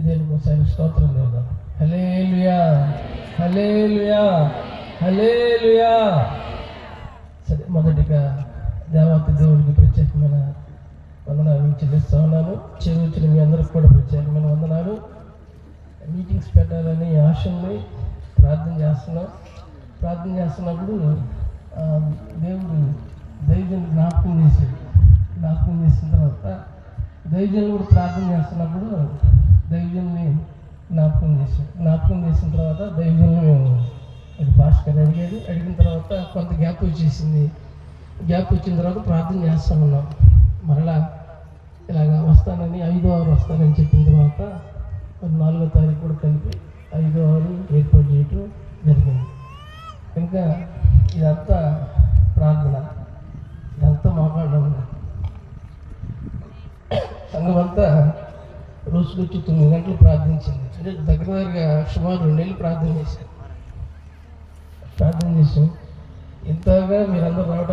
దేనికోసారి స్తోత్రం చేద్దాం. హల్లెలూయా, హల్లెలూయా, హల్లెలూయా. సరే, మొదటిగా దేవాతి దేవుడికి ప్రత్యేకమైన వందనాలు చెల్లిస్తూ ఉన్నాను. వచ్చిన మీ అందరికి కూడా ప్రత్యేకమైన వందనాలు. మీటింగ్స్ పెట్టాలని ఆశ ఉంది. ప్రార్థన చేస్తున్నప్పుడు దేవుడు దైవజనులు జ్ఞాపకం చేసిన తర్వాత దైవజనులు కూడా ప్రార్థన చేస్తున్నప్పుడు దైవజనుల్ని జ్ఞాపకం చేసిన తర్వాత దైవజనులు మేము భాస్కర్ అడిగిన తర్వాత కొంత గ్యాప్ వచ్చిన తర్వాత ప్రార్థన చేస్తూ ఉన్నాం. మరలా ఇలాగా వస్తానని 5వ అవర్ వస్తానని చెప్పిన తర్వాత 4వ తారీఖు కూడా కలిపి 5వ అవర్ ఏర్పాటు చేయటం జరిగింది. ఇంకా ఇదంతా ప్రార్థన, ఇదంతా మోకాళ్ళం. సంఘం అంతా రోజుకొచ్చి 9 గంటలు ప్రార్థించింది. అంటే దగ్గరగా సుమారు 2 నెలలు ప్రార్థన చేశాం. ఇంతగా మీరందరూ రావడం